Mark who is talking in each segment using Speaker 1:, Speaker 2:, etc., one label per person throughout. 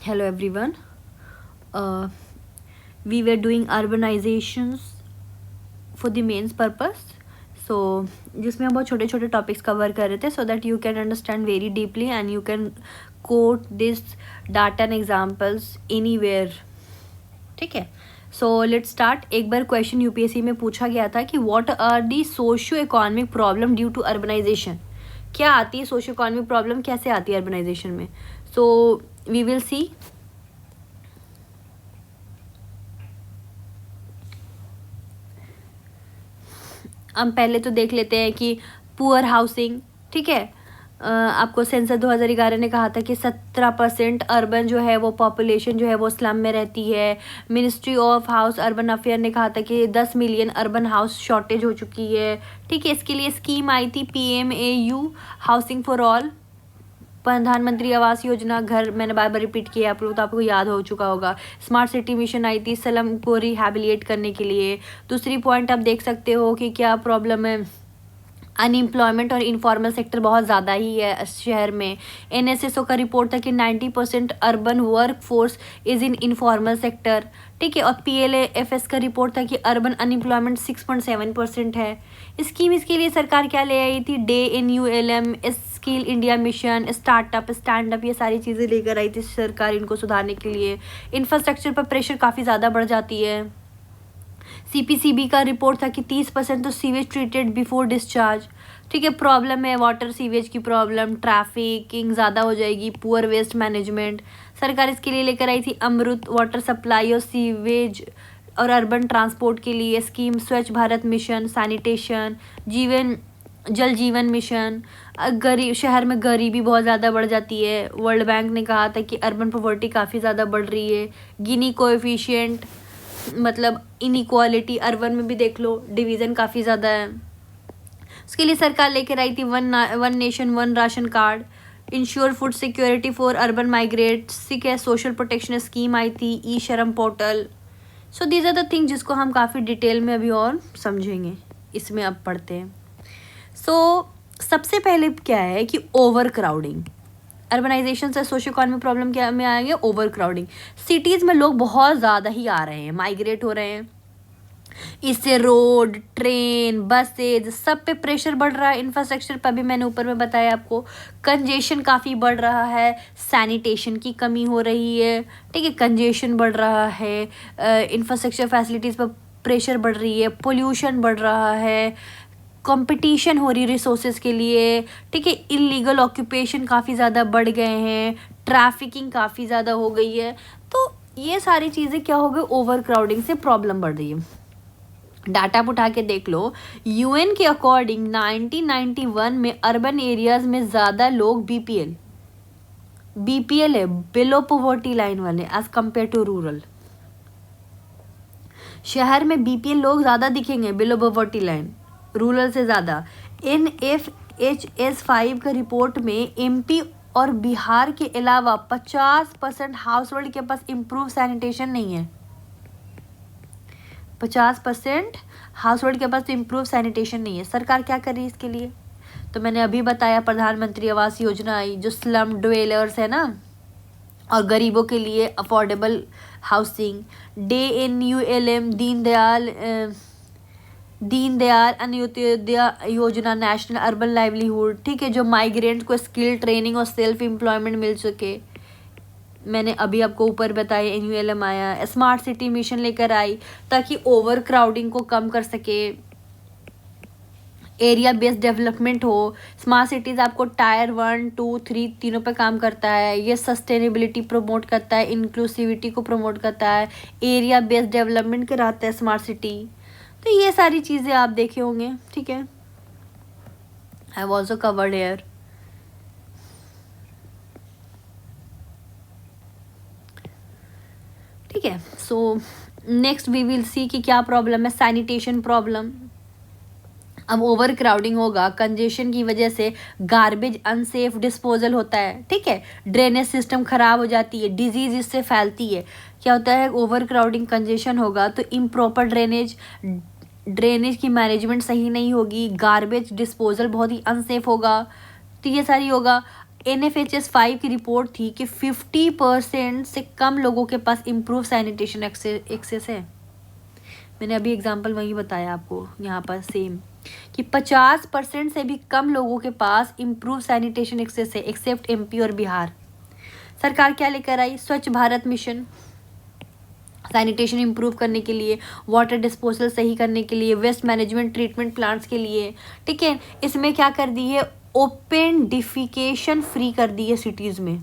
Speaker 1: Hello everyone. Uh, we were doing urbanizations for the mains purpose. So जिसमें हम बहुत छोटे छोटे टॉपिक्स कवर कर रहे थे so that you can understand very deeply and you can quote this data and examples anywhere. ठीक है. So let start. एक बार क्वेश्चन यूपीएससी में पूछा गया था कि what are the socio economic problem due to urbanization. क्या आती है सोशियो इकोनॉमिक प्रॉब्लम, कैसे आती है अर्बनाइजेशन में. So we will see. हम पहले तो देख लेते हैं कि पुअर हाउसिंग. ठीक है. आपको सेंसस 2011 ने कहा था कि 17% अर्बन जो है वो पॉपुलेशन जो है वो स्लम में रहती है. Ministry of house urban affair ने कहा था कि 10 मिलियन अर्बन हाउस शॉर्टेज हो चुकी है. ठीक है. इसके लिए स्कीम आई थी PMAU हाउसिंग फॉर ऑल, प्रधानमंत्री आवास योजना. घर मैंने बार बार रिपीट किया आप लोग तो आपको याद हो चुका होगा. स्मार्ट सिटी मिशन आई थी स्लम को रिहैबिलिएट करने के लिए. दूसरी पॉइंट आप देख सकते हो कि क्या प्रॉब्लम है. अनएम्प्लॉयमेंट और इनफॉर्मल सेक्टर बहुत ज़्यादा ही है शहर में. NSSO का रिपोर्ट था कि 90% urban work force is in informal sector. ठीक है. और PLAFS का रिपोर्ट था कि अर्बन अनएम्प्लॉयमेंट 6.7% है. स्कीम इसके लिए सरकार क्या ले आई थी. DNULM, skill India mission, startup, stand up, ये सारी चीज़ें लेकर आई थी सरकार इनको सुधारने के लिए. इंफ्रास्ट्रक्चर पर प्रेशर काफ़ी ज़्यादा बढ़ जाती है. CPCB का रिपोर्ट था कि 30% तो सीवेज ट्रीटेड बिफोर डिस्चार्ज. ठीक है. प्रॉब्लम है वाटर सीवेज की प्रॉब्लम, ट्रैफिकिंग ज़्यादा हो जाएगी, पुअर वेस्ट मैनेजमेंट. सरकार इसके लिए लेकर आई थी अमृत वाटर सप्लाई और सीवेज और अर्बन ट्रांसपोर्ट के लिए स्कीम. स्वच्छ भारत मिशन, सैनिटेशन, जल जीवन मिशन. गरीब शहर में गरीबी बहुत ज़्यादा बढ़ जाती है. वर्ल्ड बैंक ने कहा था कि अर्बन पॉवर्टी काफ़ी ज़्यादा बढ़ रही है. गिनी कोएफिशिएंट मतलब इनइक्वालिटी अर्बन में भी देख लो, डिवीज़न काफ़ी ज़्यादा है. उसके लिए सरकार लेकर आई थी one nation one ration card, ensure food security for urban migrates. ठीक है. सोशल प्रोटेक्शन स्कीम आई थी, e Shram portal. So these are the thing जिसको हम काफ़ी डिटेल में अभी और समझेंगे. इसमें अब पढ़ते हैं. सो सबसे पहले क्या है कि ओवर क्राउडिंग. अर्बनाइजेशन से सोशो इकोनॉमिक प्रॉब्लम क्या में आएंगे. Over crowding. सिटीज़ में लोग बहुत ज़्यादा ही आ रहे हैं, माइग्रेट हो रहे हैं. इससे रोड, ट्रेन, बसेज सब पे प्रेशर बढ़ रहा है. इंफ्रास्ट्रक्चर पर भी मैंने ऊपर में बताया आपको. कंजेशन काफ़ी बढ़ रहा है. सैनिटेशन की कमी हो रही है. ठीक है. कंजेशन बढ़ रहा है. इंफ्रास्ट्रक्चर फैसिलिटीज़ पर प्रेशर बढ़ रही है. पोल्यूशन बढ़ रहा है. कंपटीशन हो रही रिसोर्सेज के लिए. ठीक है. इलीगल ऑक्यूपेशन काफ़ी ज़्यादा बढ़ गए हैं. ट्रैफिकिंग काफ़ी ज़्यादा हो गई है. तो ये सारी चीज़ें क्या हो गई, ओवर क्राउडिंग से प्रॉब्लम बढ़ रही है. डाटा उठा के देख लो. UN के अकॉर्डिंग 1991 में अर्बन एरियाज में ज़्यादा लोग BPL है, बिलो पॉवर्टी लाइन वाले, एज कम्पेयर टू रूरल. शहर में BPL लोग ज़्यादा दिखेंगे, बिलो पॉवर्टी लाइन, रूरल से ज़्यादा. NFHS 5 का रिपोर्ट में MP और बिहार के अलावा 50% हाउस होल्ड के पास इम्प्रूव सैनिटेशन नहीं है. 50% हाउस होल्ड के पास इम्प्रूव सैनिटेशन नहीं है. सरकार क्या कर रही है इसके लिए. तो मैंने अभी बताया प्रधानमंत्री आवास योजना आई जो स्लम ड्वेलर्स है ना, और गरीबों के लिए affordable housing. DNULM Deendayal Antyodaya योजना, नेशनल अर्बन लाइवलीहुड. ठीक है. जो माइग्रेंट्स को स्किल ट्रेनिंग और सेल्फ एम्प्लॉयमेंट मिल सके. मैंने अभी आपको ऊपर बताया NULM आया. स्मार्ट सिटी मिशन लेकर आई ताकि ओवर क्राउडिंग को कम कर सके. एरिया बेस्ड डेवलपमेंट हो. स्मार्ट सिटीज़ आपको टायर 1, 2, 3 तीनों पे काम करता है. ये सस्टेनेबिलिटी प्रमोट करता है, इंक्लूसिविटी को प्रमोट करता है, एरिया बेस्ड डेवलपमेंट कराता है स्मार्ट सिटी. तो ये सारी चीज़ें आप देखे होंगे. ठीक है. I have also covered here. ठीक है. So next we will see कि क्या प्रॉब्लम है. Sanitation problem. अब ओवर क्राउडिंग होगा, कंजेशन की वजह से गार्बेज अनसेफ डिस्पोजल होता है. ठीक है. ड्रेनेज सिस्टम खराब हो जाती है, डिजीज इससे फैलती है. क्या होता है, ओवर क्राउडिंग कंजेशन होगा तो इम्प्रॉपर ड्रेनेज की मैनेजमेंट सही नहीं होगी, गार्बेज डिस्पोजल बहुत ही अनसेफ होगा. तो ये सारी होगा. NFHS 5 की रिपोर्ट थी कि 50% से कम लोगों के पास इम्प्रूव सैनिटेशन एक्सेस है। मैंने अभी एग्जांपल वही बताया आपको यहाँ पर सेम, कि 50% से भी कम लोगों के पास इम्प्रूव सैनिटेशन एक्सेस है, एक्सेप्ट MP और बिहार। सरकार क्या लेकर आई? स्वच्छ भारत मिशन, सैनिटेशन इम्प्रूव करने के लिए, वाटर डिस्पोजल सही करने के लिए, वेस्ट मैनेजमेंट ट्रीटमेंट प्लांट्स के लिए, ठीक है। इसमें क्या कर दी है? ओपन डिफिकेशन फ्री कर दी है सिटीज में,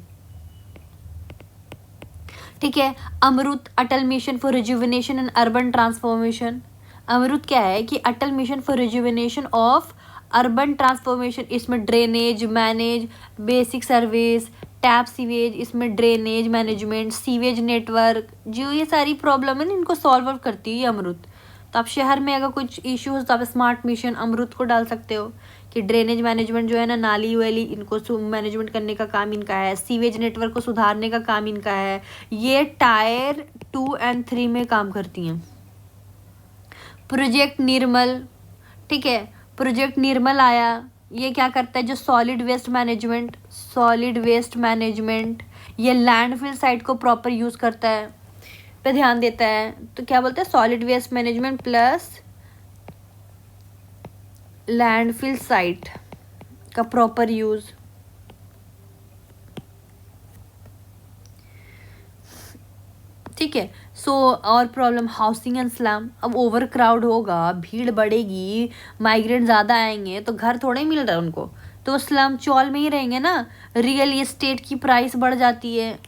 Speaker 1: ठीक है। Amrut, Atal mission for rejuvenation and urban transformation. Amrut क्या है? कि Atal mission for rejuvenation of urban transformation, इसमें drainage manage, basic service, tap sewage, इसमें ड्रेनेज मैनेजमेंट, सीवेज नेटवर्क, जो ये सारी प्रॉब्लम है ना, इनको सॉल्व करती है अमृत। तो आप शहर में अगर कुछ इश्यू हो तो आप स्मार्ट मिशन अमृत को डाल सकते हो कि ड्रेनेज मैनेजमेंट जो है ना, नाली वाली, इनको मैनेजमेंट करने का काम इनका है, सीवेज नेटवर्क को सुधारने का काम इनका है। ये टायर 2 और 3 में काम करती हैं। प्रोजेक्ट निर्मल, ठीक है, प्रोजेक्ट निर्मल आया, ये क्या करता है? जो सॉलिड वेस्ट मैनेजमेंट, ये लैंडफिल साइट को प्रॉपर यूज करता है, पे ध्यान देता है। तो क्या बोलते हैं? Solid waste management plus landfill site का प्रॉपर यूज। ठीक है। सो और प्रॉब्लम हाउसिंग एंड स्लम। अब ओवर क्राउड होगा, भीड़ बढ़ेगी, माइग्रेंट ज़्यादा आएंगे, तो घर थोड़े मिल रहा है उनको, तो स्लम चौल में ही रहेंगे ना। रियल एस्टेट की प्राइस बढ़ जाती है,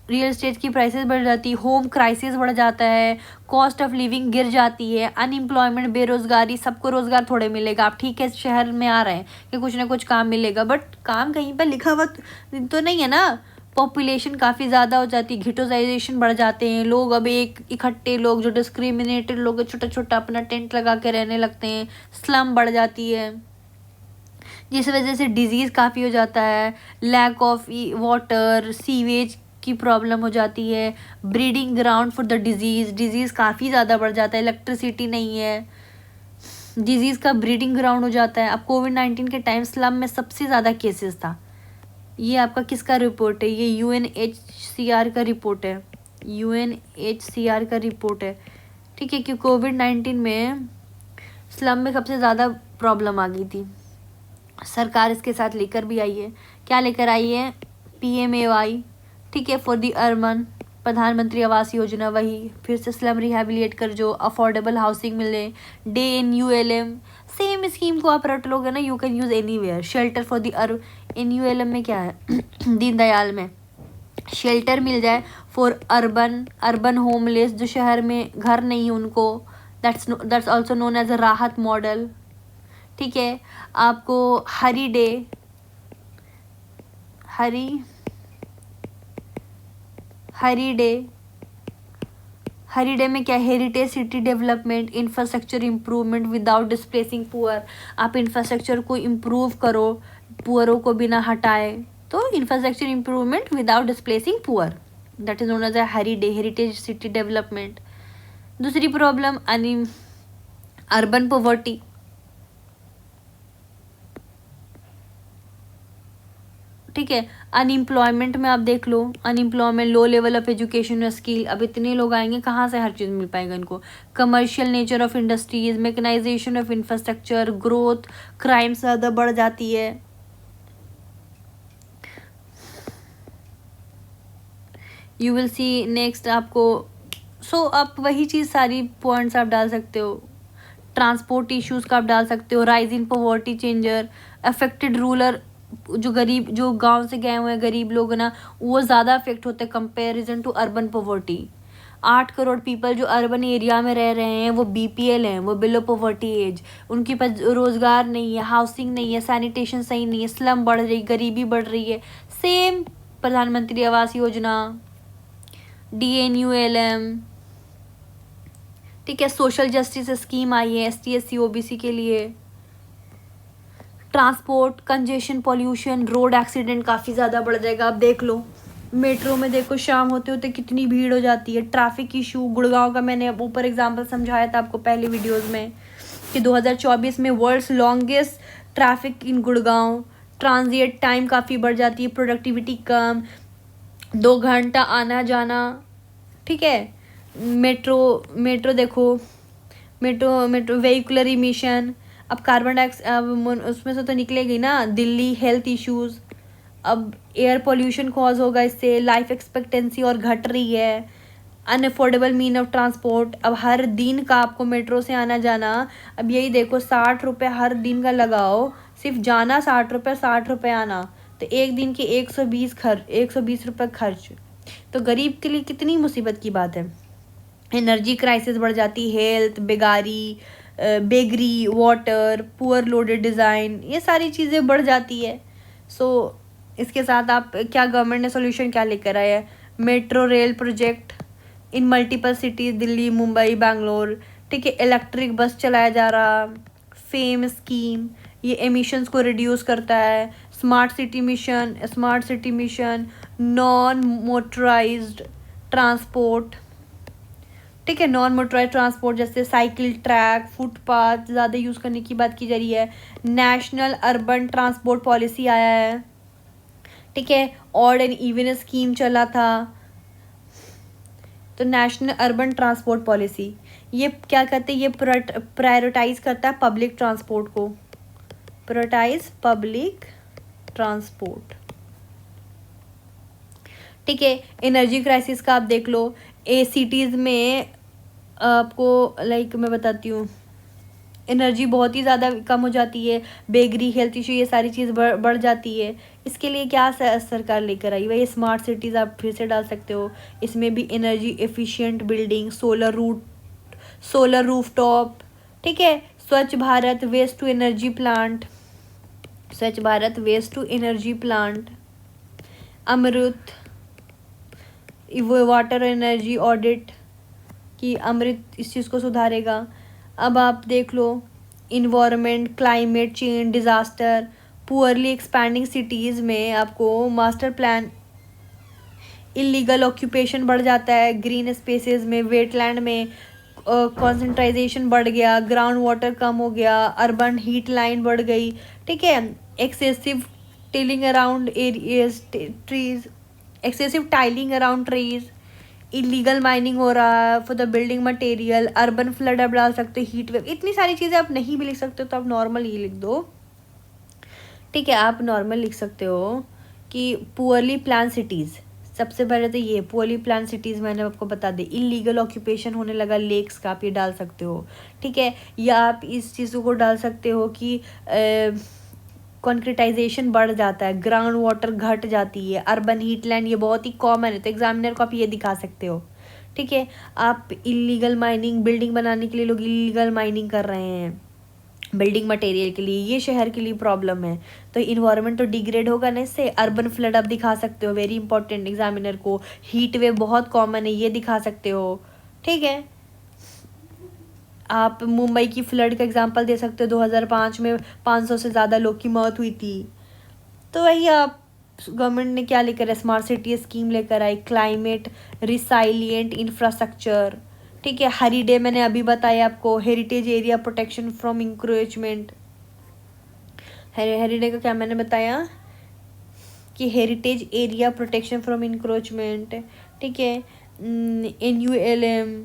Speaker 1: रियल एस्टेट की प्राइसेस बढ़ जाती है, होम क्राइसिस बढ़ जाता है, कॉस्ट ऑफ लिविंग गिर जाती है, अनएम्प्लॉयमेंट, बेरोजगारी, सबको रोजगार थोड़े मिलेगा। आप ठीक है शहर में आ रहे हैं कि कुछ ना कुछ काम मिलेगा, बट काम कहीं पर लिखा हुआ तो नहीं है ना। पॉपुलेशन काफ़ी ज़्यादा हो जाती है, घिटोजाइजेशन बढ़ जाते हैं, लोग अब एक इकट्ठे लोग, जो डिस्क्रिमिनेटेड लोग छोटा छोटा अपना टेंट लगा के रहने लगते हैं, स्लम बढ़ जाती है, जिस वजह से डिजीज़ काफ़ी हो जाता है, लैक ऑफ वाटर, सीवेज की प्रॉब्लम हो जाती है, breeding ground for the disease काफ़ी ज़्यादा बढ़ जाता है, इलेक्ट्रिसिटी नहीं है, डिजीज़ का ब्रीडिंग ग्राउंड हो जाता है। अब कोविड-19 के टाइम स्लम में सबसे ज़्यादा केसेस था। ये आपका किसका रिपोर्ट है? ये UNHCR का रिपोर्ट है, UNHCR का रिपोर्ट है, ठीक है। कि कोविड-19 में स्लम में सबसे ज़्यादा प्रॉब्लम आ गई थी। सरकार इसके साथ लेकर भी आई है, क्या लेकर आई है? PMAY, ठीक है, फॉर दी अर्बन, प्रधानमंत्री आवास योजना, वही फिर से स्लम रिहेबिलिटेट कर, जो अफोर्डेबल हाउसिंग मिले, DNULM, सेम स्कीम को आप रट लोगे ना, you can use anywhere. Shelter for the NULM में क्या है? दीनदयाल में शेल्टर मिल जाए फॉर अर्बन होमलेस, जो शहर में घर नहीं है उनको, that's also known as a Rahat model, ठीक है। आपको हरी डे में क्या? Heritage city development, infrastructure improvement without displacing poor. आप इंफ्रास्ट्रक्चर को इम्प्रूव करो, पुअरों को बिना हटाए, तो infrastructure improvement without displacing poor, that is known as a heritage city development. दूसरी प्रॉब्लम अर्बन पॉवर्टी, ठीक है। अनएम्प्लॉयमेंट में आप देख लो, unemployment, low level of education और स्किल, अब इतने लोग आएंगे कहाँ से हर चीज़ मिल पाएगा इनको। Commercial nature of industries, mechanization of infrastructure, growth, crime ज़्यादा बढ़ जाती है। यू विल सी नेक्स्ट आपको, आप वही चीज़ सारी पॉइंट्स आप डाल सकते हो। ट्रांसपोर्ट इश्यूज़ का आप डाल सकते हो, rise in poverty changer, affected rural, जो गरीब, जो गांव से गए हुए हैं गरीब लोग ना, वो ज़्यादा अफेक्ट होते हैं comparison to urban poverty. 8 crore people जो अर्बन एरिया में रह रहे हैं वो BPL हैं, वो बिलो पॉवर्टी एज, उनके पास रोज़गार नहीं है, हाउसिंग नहीं है, सैनिटेशन सही नहीं है, स्लम बढ़ रही, गरीबी बढ़ रही है। सेम प्रधानमंत्री आवास योजना, DNULM, ठीक है। सोशल जस्टिस स्कीम आई है ST SC OBC के लिए। Transport, congestion, pollution, road accident काफ़ी ज़्यादा बढ़ जाएगा। आप देख लो मेट्रो में, देखो शाम होते होते कितनी भीड़ हो जाती है। ट्रैफिक इशू, गुड़गांव का मैंने ऊपर एग्जांपल समझाया था आपको पहले वीडियोस में कि 2024 में world's longest traffic in Gurgaon, transit time काफ़ी बढ़ जाती है, प्रोडक्टिविटी कम, 2 घंटा आना जाना, ठीक है। मेट्रो मेट्रो देखो, मेट्रो मेट्रो व्हीकुलर इमिशन, अब कार्बन डाइऑक्साइड उसमें से तो निकलेगी ना, दिल्ली हेल्थ इश्यूज, अब एयर पोल्यूशन कॉज होगा इससे, लाइफ एक्सपेक्टेंसी और घट रही है, अनअफोर्डेबल मीन ऑफ ट्रांसपोर्ट, अब हर दिन का आपको मेट्रो से आना जाना, अब यही देखो 60 रुपये हर दिन का लगाओ, सिर्फ जाना 60 रुपये, 60 रुपये आना, तो एक दिन के 120 रुपये खर्च, तो गरीब के लिए कितनी मुसीबत की बात है। एनर्जी क्राइसिस बढ़ जाती, health, beggary, water, poor loaded design, ये सारी चीज़ें बढ़ जाती है। सो इसके साथ आप क्या, गवर्नमेंट ने सोल्यूशन क्या लेकर आया है, metro rail project in multiple cities, Delhi, Mumbai, Bangalore, ठीक है। इलेक्ट्रिक बस चलाया जा रहा, फेम स्कीम, ये एमिशंस को रिड्यूस करता है। Smart city mission, non motorised transport, ठीक है। नॉन मोटराइज ट्रांसपोर्ट जैसे साइकिल ट्रैक, फुटपाथ ज़्यादा यूज़ करने की बात की जा रही है। नेशनल अर्बन ट्रांसपोर्ट पॉलिसी आया है, ठीक है। ऑड एंड इवन स्कीम चला था, तो नेशनल अर्बन ट्रांसपोर्ट पॉलिसी ये क्या कहते हैं, ये प्रायोरिटाइज करता है पब्लिक ट्रांसपोर्ट को, प्रायोरिटाइज पब्लिक ट्रांसपोर्ट, ठीक है। एनर्जी क्राइसिस का आप देख लो, सिटीज़ में आपको लाइक मैं बताती हूँ, एनर्जी बहुत ही ज़्यादा कम हो जाती है, बेगरी, हेल्थ इशू, ये सारी चीज़ बढ़ जाती है। इसके लिए क्या सरकार लेकर आई, वही स्मार्ट सिटीज़ आप फिर से डाल सकते हो, इसमें भी energy efficient building, solar rooftop, ठीक है। Swachh Bharat waste to energy plant, Swachh Bharat waste to energy plant, Amrut water energy audit कि अमृत इस चीज़ को सुधारेगा। अब आप देख लो, environment, climate change, disaster, poorly expanding cities में आपको मास्टर प्लान, इलीगल ऑक्यूपेशन बढ़ जाता है, ग्रीन स्पेसेस में, वेटलैंड में कॉन्सेंट्राइजेशन बढ़ गया, ग्राउंड वाटर कम हो गया, अर्बन हीट लाइन बढ़ गई, ठीक है। Excessive tilling around areas trees, excessive tiling around trees, illegal mining हो रहा है for the building material, urban flood आप डाल सकते हो, हीट वेव, इतनी सारी चीज़ें आप नहीं भी लिख सकते हो तो आप नॉर्मल ये लिख दो, ठीक है। आप नॉर्मल लिख सकते हो कि पुअरली प्लान सिटीज़, सबसे पहले तो ये पुअरली प्लान सिटीज़ मैंने आपको बता दी, इलीगल ऑक्यूपेशन होने लगा लेक्स का, आप ये डाल सकते हो, ठीक है। या आप इस चीज़ों को डाल सकते हो कि कॉन्क्रिटाइजेशन बढ़ जाता है, ग्राउंड वाटर घट जाती है, अर्बन हीटलैंड, ये बहुत ही कॉमन है, तो एग्जामिनर को आप ये दिखा सकते हो, ठीक है। आप इलीगल माइनिंग, बिल्डिंग बनाने के लिए लोग इलीगल माइनिंग कर रहे हैं बिल्डिंग मटेरियल के लिए, ये शहर के लिए प्रॉब्लम है, तो इन्वायरमेंट तो डिग्रेड होगा ना इससे। अर्बन फ्लड आप दिखा सकते हो, वेरी इंपॉर्टेंट एग्जामिनर को। हीट वेव बहुत कॉमन है, ये दिखा सकते हो, ठीक है। आप मुंबई की फ्लड का एग्जांपल दे सकते हो, 2005 में 500 से ज़्यादा लोग की मौत हुई थी। तो वही आप, गवर्नमेंट ने क्या लेकर है, स्मार्ट सिटी स्कीम लेकर आई, क्लाइमेट रिसाइलिएंट इंफ्रास्ट्रक्चर, ठीक है। हेरिडे मैंने अभी बताया आपको, heritage area protection from encroachment, Hriday का क्या मैंने बताया कि heritage area protection from encroachment, ठीक है। NULM,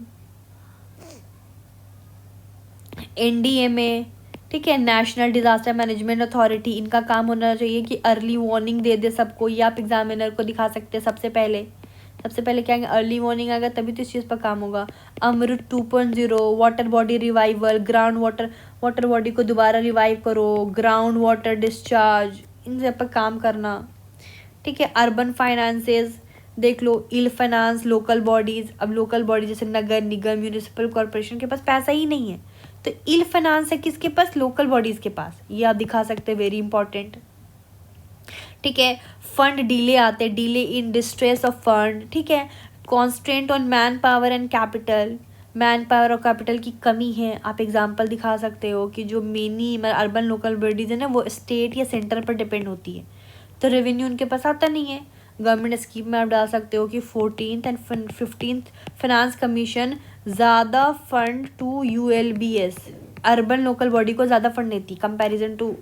Speaker 1: NDMA, ठीक है, नेशनल डिज़ास्टर मैनेजमेंट अथॉरिटी, इनका काम होना चाहिए कि अर्ली वार्निंग दे दे सबको, ये आप एग्जामिनर को दिखा सकते हैं सबसे पहले क्या है, अर्ली वार्निंग आएगा तभी तो इस चीज़ पर काम होगा। अमृत 2.0, water body revival, ground water body को दोबारा रिवाइव करो, ग्राउंड वाटर डिस्चार्ज, इन सब पर काम करना, ठीक है। अर्बन फाइनेंसेस देख लो, इल फाइनेंस लोकल बॉडीज़, अब लोकल बॉडी जैसे नगर निगम, म्यूनिसिपल कॉरपोरेशन के पास पैसा ही नहीं है, तो इल फाइनेंस है किसके पास, लोकल बॉडीज़ के पास, ये आप दिखा सकते हैं, वेरी इंपॉर्टेंट, ठीक है। फंड डिले आते, delay in distress of fund, ठीक है। Constraint on man power and capital, man power और कैपिटल की कमी है, आप एग्जांपल दिखा सकते हो कि जो मेनी अर्बन लोकल बॉडीज़ है ना, वो स्टेट या सेंटर पर डिपेंड होती है, तो रेवेन्यू उनके पास आता नहीं है। गवर्नमेंट स्कीम में आप डाल सकते हो कि 14th एंड 15th फाइनेंस कमीशन ज़्यादा fund to ULBS, urban local body को ज़्यादा फंड देती कंपैरिजन टू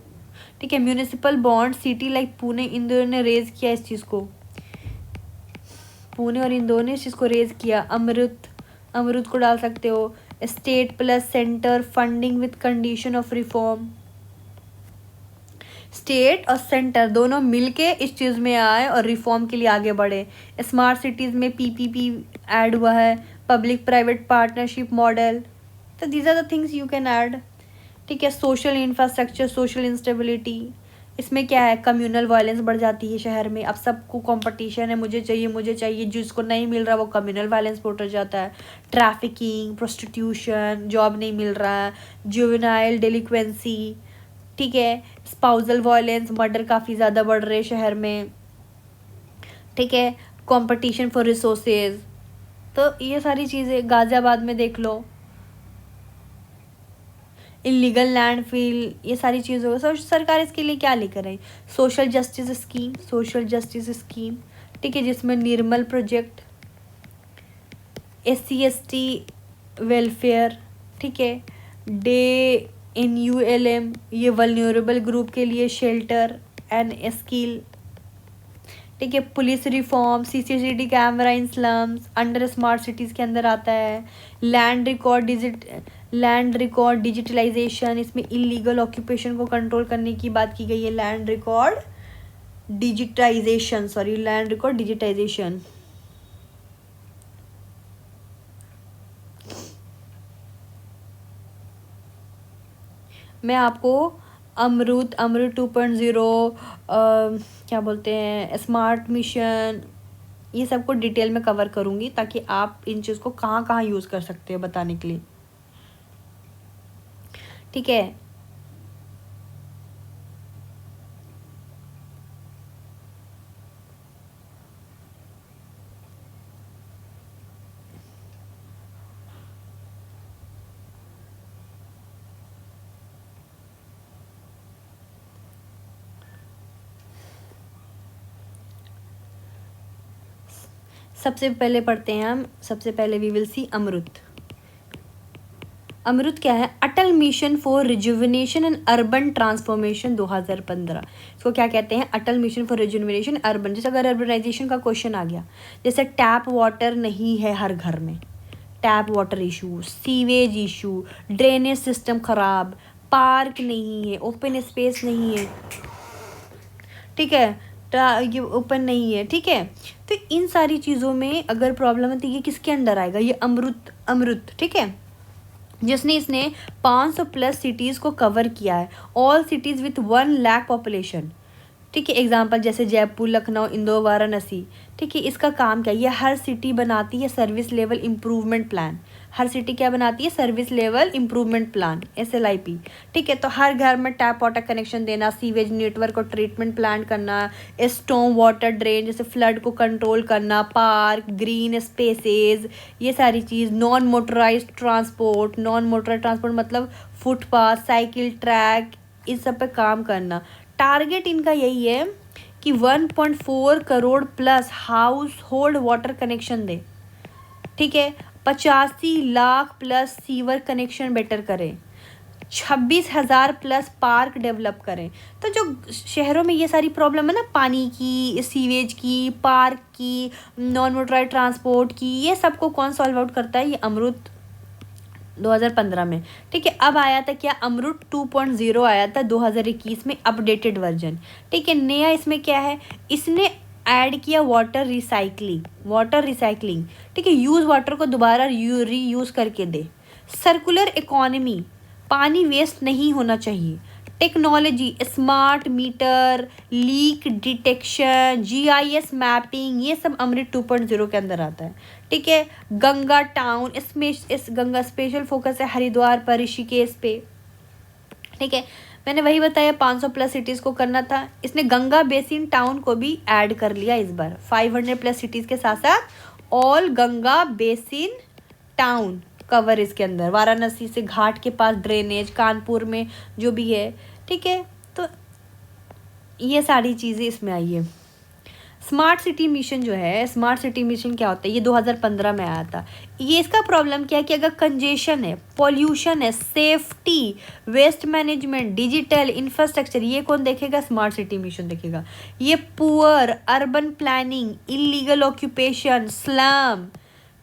Speaker 1: ठीक है। Municipal bond, city like Pune, Indore ने रेज किया इस चीज़ को, पुणे और इंदौर ने इस चीज़ को रेज किया। अमृत को डाल सकते हो। State plus centre funding with condition of reform, state और सेंटर दोनों मिलके इस चीज़ में आए और रिफॉर्म के लिए आगे बढ़े। स्मार्ट सिटीज़ में पीपीपी ऐड हुआ है, पब्लिक प्राइवेट पार्टनरशिप मॉडल, तो these are the things you can add. ठीक है। सोशल इंफ्रास्ट्रक्चर, सोशल इंस्टेबिलिटी, इसमें क्या है, कम्युनल वायलेंस बढ़ जाती है शहर में। अब सबको कंपटीशन है, मुझे चाहिए, जिसको नहीं मिल रहा वो कम्युनल वायलेंस पे उतर जाता है। ट्रैफिकिंग, प्रोस्टिट्यूशन, जॉब नहीं मिल रहा है, जुवेनाइल डेलिक्वेंसी, ठीक है, स्पाउजल वायलेंस, मर्डर काफ़ी ज़्यादा बढ़ रहे शहर में। ठीक है। कंपटीशन फॉर रिसोर्सेज, तो ये सारी चीज़ें गाज़ियाबाद में देख लो, इलीगल लैंडफिल, ये सारी चीज़ों का सरकार इसके लिए क्या लेकर आई, सोशल जस्टिस स्कीम, ठीक है, जिसमें निर्मल प्रोजेक्ट, SC/ST वेलफेयर, ठीक है, DNULM, ये वल्नरेबल ग्रुप के लिए शेल्टर एंड स्किल, ठीक है। Police reform, CCTV camera in slums, under smart cities के अंदर आता है। लैंड रिकॉर्ड डिजिटलाइजेशन, इसमें इलीगल ऑक्यूपेशन को कंट्रोल करने की बात की गई है। Land record digitization. मैं आपको अमृत 2.0, क्या बोलते हैं, स्मार्ट मिशन, ये सबको डिटेल में कवर करूँगी ताकि आप इन चीज़ को कहाँ कहाँ यूज़ कर सकते हैं बताने के लिए। ठीक है। सबसे पहले पढ़ते हैं हम, सबसे पहले वी विल सी अमृत। अमृत क्या है, Atal mission for rejuvenation and urban transformation 2015। इसको क्या कहते हैं, Atal mission for rejuvenation urban. जैसे अगर अर्बनाइजेशन का क्वेश्चन आ गया, जैसे टैप वाटर नहीं है हर घर में, tap water issue, sewage issue, drainage system खराब, पार्क नहीं है, ओपन स्पेस नहीं है, ठीक है, ये ओपन नहीं है, ठीक है। तो इन सारी चीज़ों में अगर प्रॉब्लम है तो ये किसके अंडर आएगा, ये अमृत, ठीक है, जिसने इसने 500 प्लस सिटीज़ को कवर किया है, all cities with 1 lakh population, ठीक है। एग्जांपल जैसे जयपुर, लखनऊ, इंदौर, वाराणसी, ठीक है। इसका काम क्या है, ये हर सिटी बनाती है सर्विस लेवल इम्प्रूवमेंट प्लान। हर सिटी क्या बनाती है, service level improvement plan, SLIP, ठीक है। तो हर घर में टैप वाटर कनेक्शन देना, सीवेज नेटवर्क और ट्रीटमेंट प्लान करना, स्टॉर्म वाटर ड्रेन जैसे फ्लड को कंट्रोल करना, पार्क, ग्रीन स्पेसेस, ये सारी चीज़। नॉन मोटराइज्ड ट्रांसपोर्ट मतलब फुटपाथ, साइकिल ट्रैक, इस सब पे काम करना। टारगेट इनका यही है कि 1.4 crore plus household water connection दे, ठीक है। 85 lakh plus sewer connection better करें, 26,000 प्लस पार्क डेवलप करें। तो जो शहरों में ये सारी प्रॉब्लम है ना, पानी की, सीवेज की, पार्क की, नॉन मोटराइज्ड ट्रांसपोर्ट की, ये सबको कौन सॉल्व आउट करता है, ये अमृत 2015 में, ठीक है। अब आया था क्या, अमृत 2.0 आया था 2021 में, अपडेटेड वर्जन, ठीक है। नया इसमें क्या है, इसने ऐड किया वाटर रिसाइकलिंग, ठीक है। यूज़ वाटर को दोबारा रीयूज़ करके दे, सर्कुलर इकोनॉमी, पानी वेस्ट नहीं होना चाहिए, technology, smart meter, leak detection, GIS mapping, ये सब अमृत 2.0 के अंदर आता है, ठीक है। गंगा टाउन, इसमें इस गंगा स्पेशल फोकस है हरिद्वार पर, ऋषिकेश पे, ठीक है। मैंने वही बताया 500 प्लस सिटीज़ को करना था, इसने गंगा बेसिन टाउन को भी ऐड कर लिया इस बार। 500 प्लस सिटीज़ के साथ साथ all Ganga basin town cover इसके अंदर, वाराणसी से घाट के पास ड्रेनेज, कानपुर में जो भी है, ठीक है। तो ये सारी चीज़ें इसमें आई है। स्मार्ट सिटी मिशन जो है, स्मार्ट सिटी मिशन क्या होता है, ये 2015 में आया था। ये इसका प्रॉब्लम क्या है कि अगर कंजेशन है, पॉल्यूशन है, safety, waste management, digital infrastructure, ये कौन देखेगा? स्मार्ट सिटी मिशन देखेगा। ये poor, urban planning, illegal occupation, slum,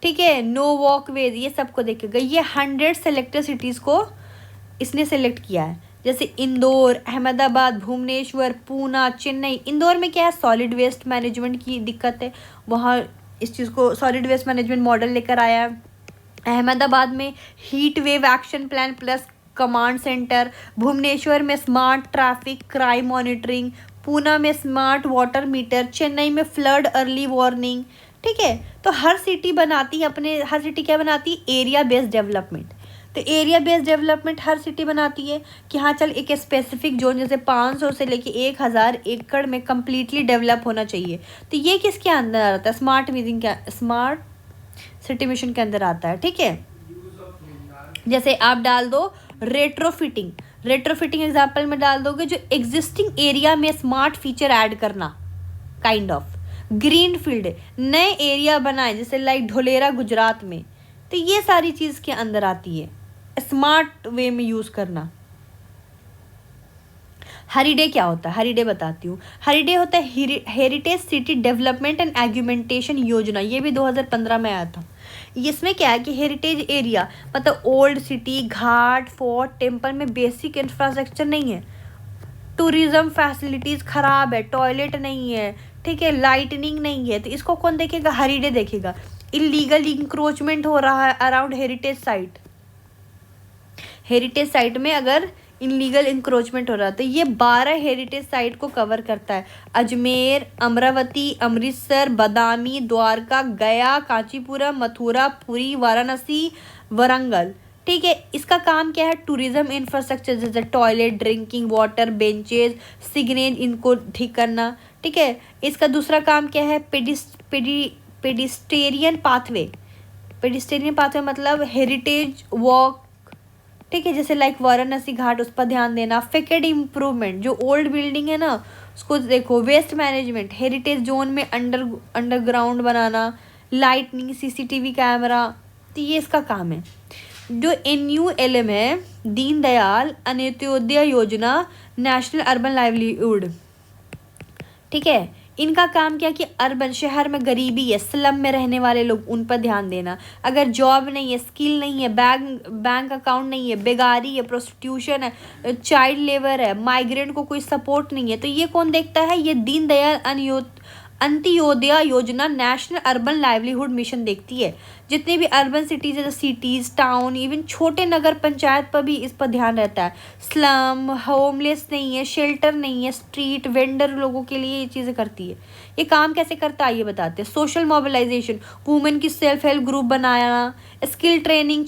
Speaker 1: ठीक है, नो वॉकवेज, ये सबको देखेगा। ये 100 सेलेक्टेड सिटीज़ को इसने सेलेक्ट किया है, जैसे इंदौर, अहमदाबाद, भुवनेश्वर, पूना, चेन्नई। इंदौर में क्या है, सॉलिड वेस्ट मैनेजमेंट की दिक्कत है, वहाँ इस चीज़ को सॉलिड वेस्ट मैनेजमेंट मॉडल लेकर आया है। अहमदाबाद में heat wave action plan plus command centre, Bhubaneswar में smart traffic crime monitoring, Poona में स्मार्ट वाटर मीटर, चेन्नई में फ्लड अर्ली वार्निंग, ठीक है। तो हर सिटी बनाती है अपने, हर सिटी क्या बनाती है? Area based development. तो एरिया बेस्ड डेवलपमेंट हर सिटी बनाती है कि हाँ चल एक स्पेसिफिक जोन जैसे 500 से लेके 1000 एकड़ में कम्प्लीटली डेवलप होना चाहिए। तो ये किसके अंदर आता है? स्मार्ट मिशन के, स्मार्ट सिटी मिशन के अंदर आता है, ठीक है। जैसे आप डाल दो रेट्रोफिटिंग, रेट्रोफिटिंग एग्जाम्पल में डाल दोगे जो एग्जिस्टिंग एरिया में स्मार्ट फीचर ऐड करना, काइंड ऑफ ग्रीन फील्ड, नए एरिया बनाए जैसे लाइक ढोलेरा गुजरात में। तो ये सारी चीज़ के अंदर आती है, स्मार्ट वे में यूज़ करना। हॉलीडे क्या होता है? हॉलीडे बताती हूँ। हॉलीडे होता है हेरिटेज सिटी डेवलपमेंट एंड एग्यूमेंटेशन योजना, ये भी 2015 में आया था। इसमें क्या है कि हेरिटेज एरिया मतलब ओल्ड सिटी, घाट, फोर्ट, टेम्पल में बेसिक इंफ्रास्ट्रक्चर नहीं है, टूरिज्म फैसिलिटीज़ ख़राब है, टॉयलेट नहीं है, ठीक है, लाइटनिंग नहीं है, तो इसको कौन देखेगा? हॉलीडे देखेगा। इलीगल इंक्रोचमेंट हो रहा है around heritage site, heritage site में अगर इलीगल इंक्रोचमेंट हो रहा है तो ये 12 हेरिटेज साइट को कवर करता है। अजमेर, अमरावती, अमृतसर, बादामी, द्वारका, गया, कांचीपुरम, मथुरा, पुरी, वाराणसी, वरंगल, ठीक है। इसका काम क्या है? टूरिज्म इंफ्रास्ट्रक्चर जैसे toilet, drinking water, benches, signage, इनको ठीक करना, ठीक है। इसका दूसरा काम क्या है? पेडिस्टेरियन पाथवे, पेडिस्टेरियन पाथवे मतलब हेरिटेज वॉक, ठीक है, जैसे लाइक वाराणसी घाट, उस पर ध्यान देना। फैकेड इम्प्रूवमेंट, जो ओल्ड बिल्डिंग है ना उसको देखो। वेस्ट मैनेजमेंट, हेरिटेज जोन में अंडरग्राउंड बनाना, लाइटनिंग, सीसीटीवी कैमरा, तो ये इसका काम है। जो NULM है, दीनदयाल अंत्योदय योजना, नेशनल अर्बन लाइवलीहुड, ठीक है, इनका काम क्या कि अर्बन शहर में गरीबी है, स्लम में रहने वाले लोग, उन पर ध्यान देना। अगर जॉब नहीं है, स्किल नहीं है, बैंक अकाउंट नहीं है, बेगारी है, प्रोस्टिट्यूशन है, चाइल्ड लेबर है, माइग्रेंट को कोई सपोर्ट नहीं है, तो ये कौन देखता है? ये दीनदयाल अंत्योदय योजना नेशनल अर्बन लाइवलीहुड मिशन देखती है। जितने भी अर्बन सिटीज़ है, सिटीज़, टाउन, इवन छोटे नगर पंचायत पर भी इस पर ध्यान रहता है। स्लम, होमलेस नहीं है, शेल्टर नहीं है, स्ट्रीट वेंडर लोगों के लिए ये चीज़ें करती है। ये काम कैसे करता है ये बताते हैं। सोशल मोबिलाइजेशन, वुमेन की सेल्फ हेल्प ग्रुप बनाना, स्किल ट्रेनिंग,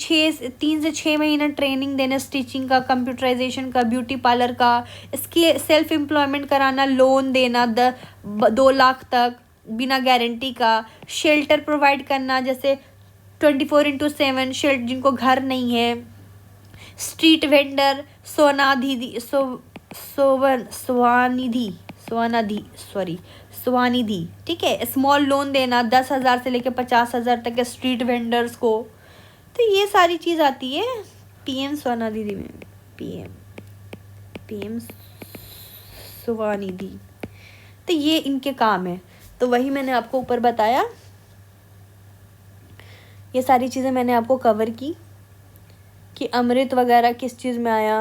Speaker 1: 3 से 6 महीना ट्रेनिंग देना, स्टिचिंग का, कंप्यूटराइजेशन का, ब्यूटी पार्लर का, स्किल सेल्फ एम्प्लॉयमेंट कराना, लोन देना 2 लाख तक बिना गारंटी का, शेल्टर प्रोवाइड करना जैसे 24/7 शेल्टर जिनको घर नहीं है, स्ट्रीट वेंडर, स्वानिधि, ठीक है, स्मॉल लोन देना 10,000 से लेकर 50,000 तक के स्ट्रीट वेंडर्स को। तो ये सारी चीज़ आती है PM स्वनिधि में, PM स्वनिधि। तो ये इनके काम है। तो वही मैंने आपको ऊपर बताया, ये सारी चीज़ें मैंने आपको कवर की कि अमृत वगैरह किस चीज़ में आया,